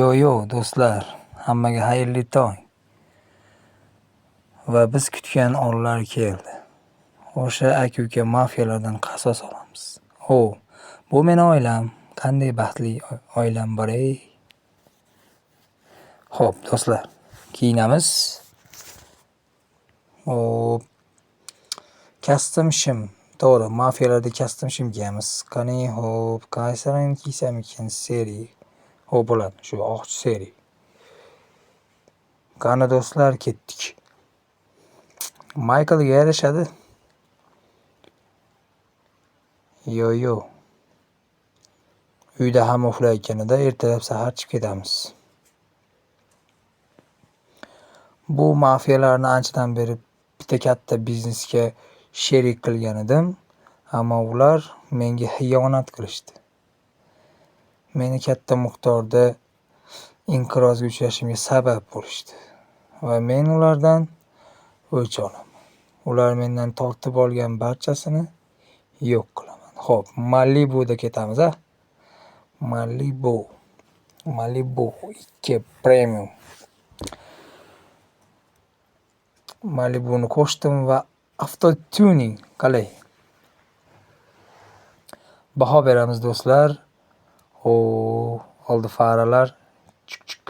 Do'stlar, hammaga xayrli tong va biz kutgan onlar keldi. O'sha aka-uka mafiyalardan qasos olamiz. Bu meni oilam, qanday baxtli oilam bor-ey. Xo'p, do'stlar, kiyinamiz. Custom shim, to'g'ri, mafiyalarda custom shim kiyamiz. Qani, qaysi rang kiysam ekan, seri. Bo'ladi, shu oq seri. Qani do'stlar, ketdik. Michaelga yarashadi. Uyda hamma uxlayotganida ertalab sahar chiqib ketamiz. Bu mafiyalarni anchadan beri bitta katta biznesga sherik qilgan edim, ammo ular menga xiyonat qilishdi. Meni katta miqdorda inqirozga uchrashimga sabab bo'lishdi va men ulardan o'ch olaman. Ular mendan tortib olgan barchasini yo'q qilaman. Xo'p, Malibu'da ketamiz, Malibu 2 Premium. Malibu'ni qo'shdim va avto tuning qalay? Baho beramiz do'stlar. Oldi faralar. Chuk.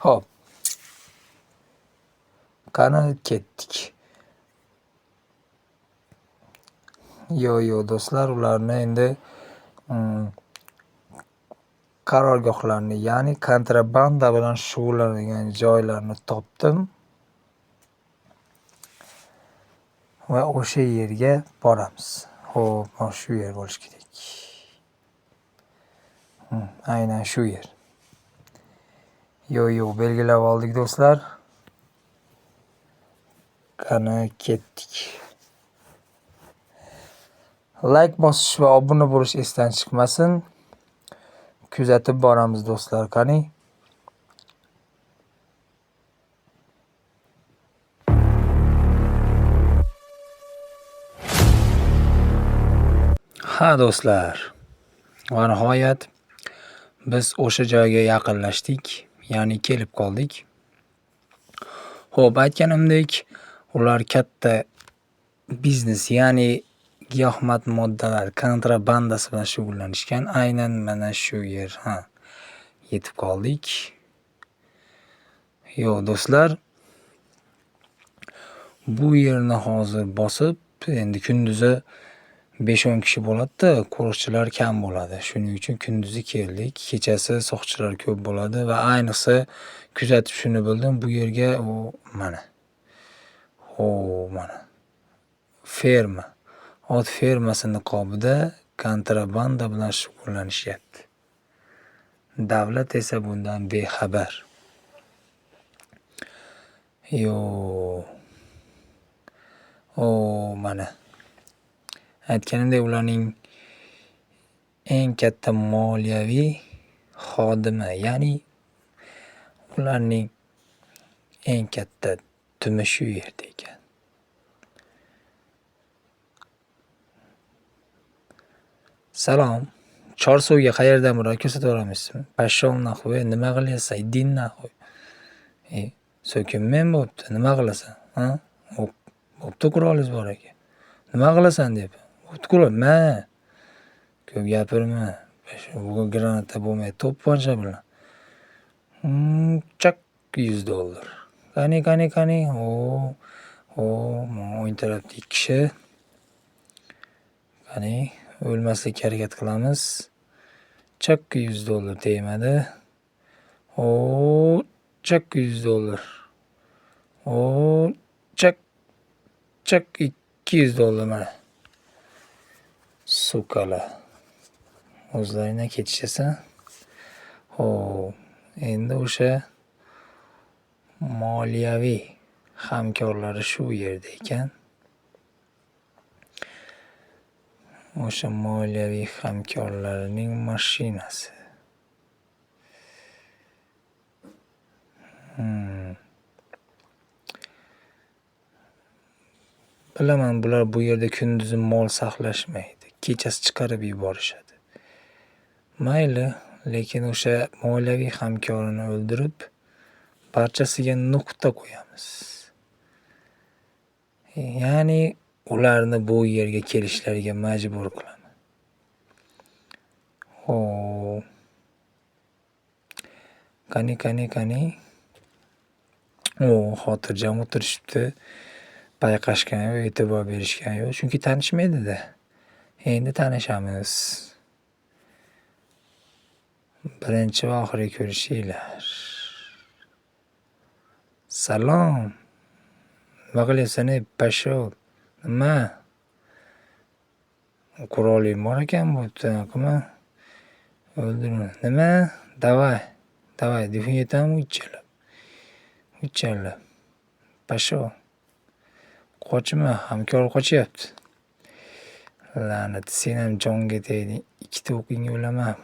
Xo'p. Qani ketdik. Do'stlar, ularni endi qarorgohlarni, ya'ni kontrabanda bilan shug'ullanadigan joylarni topdim va o'sha yerga boramiz. Shu yer bo'lishi kerak. Aynan shu yer. Belgilab oldik do'stlar. Qani ketdik. Like bosish va obuna bo'lish esdan chiqmasin. Kuzatib boramiz do'stlar, qani. Do'stlar, va nihoyat biz o'sha joyga yaqinlashdik, ya'ni kelib qoldik. Aytganimdek, ular katta biznes, ya'ni giyohvand moddalar kontrabandasi bilan shug'ullanishgan. Aynan mana shu yer, yetib qoldik. Do'stlar, bu yerni hozir bosib, endi kunduzi 5-10 kishi bo'ladi-da, qo'riqchilar kam bo'ladi. Shuning uchun kunduzi keldik. Kechasi soqchilar ko'p bo'ladi va ayniqsa kuzatib shuni bildim, bu yerga mana ferma, ot fermasi niqobida kontrabanda bilan shug'ullanishyapti. Davlat esa bundan bexabar. Mana aytganimdek, ularning eng katta moliyaviy xodimi, ya'ni ularning eng katta tumi shu yerda ekan. Salom. Chorsovga qayerdan biror ko'rsatib oramizmi? Pashshol naxoy, nima qilyapsan? Idin naxoy. So'kinmen bo'pti, nima qilasan? Bo'pti, qurolingiz bor ekan. Nima qilasan deb. Bo'pti, ko'p gapirma. Bu granata bo'lmaydi, to'pponcha bilan. Chak $100. Qani. O'ng tarafda 2 kishi. Qani, o'lmaslikka harakat qilamiz. Chak $100 tegmadi. Chak $100. Chak $200 mana. Sukalar. O'zlaringdan ketishasan. Endi o'sha moliyaviy hamkorlari shu yerda ekan. O'sha moliyaviy hamkorlarining mashinasi. Bilaman, bular bu yerda kunduzi mol saqlashmaydi. Kechasi chiqarib yuborishadi. Mayli, lekin o'sha moliyaviy hamkorini o'ldirib, barchasiga nuqta qo'yamiz. Ya'ni ularni bu yerga kelishlariga majbur qilaman. Xo'p. Qani. Xotirjam o'tirishibdi. Payqashgan yo'q, e'tibor berishgan yo'q, chunki tanishmaydi-da. Endi tanishamiz. Birinchi va oxirgi ko'rishinglar. Salom. Nima qilyapsan, pashol? Nima? Quroling bor ekan bu yerda, qilma. O'ldirma. Nima? Davay, definitam uchalab. Pashol. Qochma, hamkor qochyapti. La'nat, sen ham jonga tegding. Ikkita o'qingga o'laman.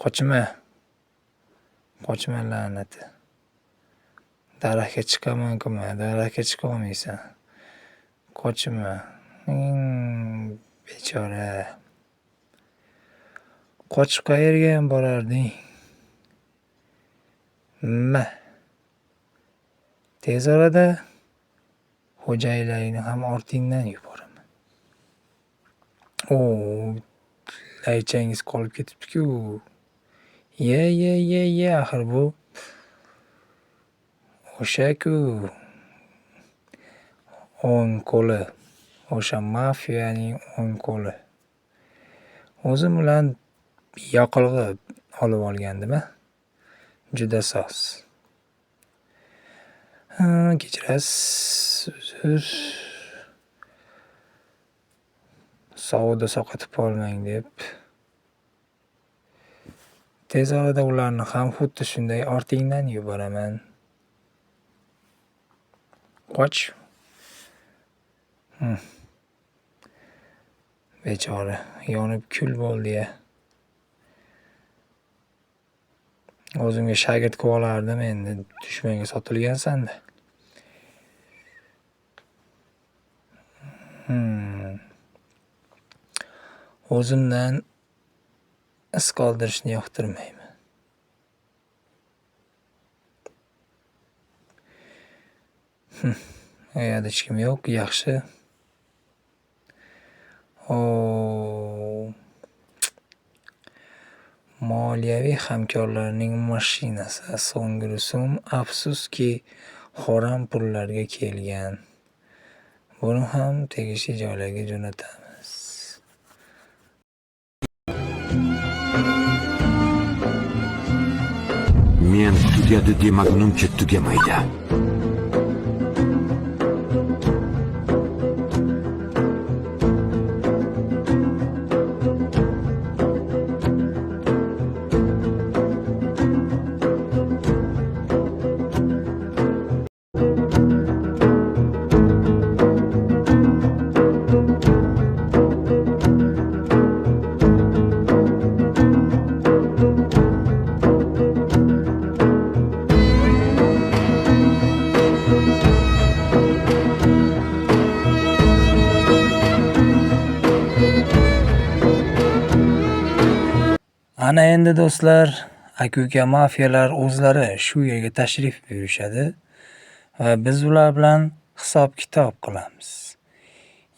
Qochma la'nati. Daraxtga chiqaman qilma, daraxtga chiqa olmaysan. Qochma. Bechora. Qochib qayerga ham borarding? Nima? Tez orada xo'jayinlaringni ham ortingdan yuboraman. Laychangiz qolib ketibdi-ku. Ye, axir bu o'sha-ku. O'ng qo'li. O'sha mafiyaning o'ng qo'li. O'zim bilan yoqilg'i olib olgandim-a. Juda soz. Kechirasiz, uzr. Sovda soqotib qolmang deb. Tez orada ularni ham xuddi shunday ortingdan yuboraman. Qoch. Bechora, yonib kul bo'ldi-ya. O'zimga shagird qilib olardim, endi dushmanga sotilgansan-da. O'zimdan is qoldirishni yoqtirmayman. U yerda hech kim yo'q, yaxshi. Moliyaviy hamkorlarning mashinasi. So'nggi rusum, afsuski, harom pullarga kelgan. Buni ham tegishli joylarga jo'natamiz. Men tugadi demagunimcha tugamaydi. Ana endi do'stlar, aka-uka mafiyalar o'zlari shu yerga tashrif buyurishadi va biz ular bilan hisob-kitob qilamiz.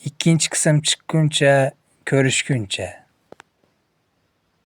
Ikkinchi qism chiqquncha, ko'rishguncha.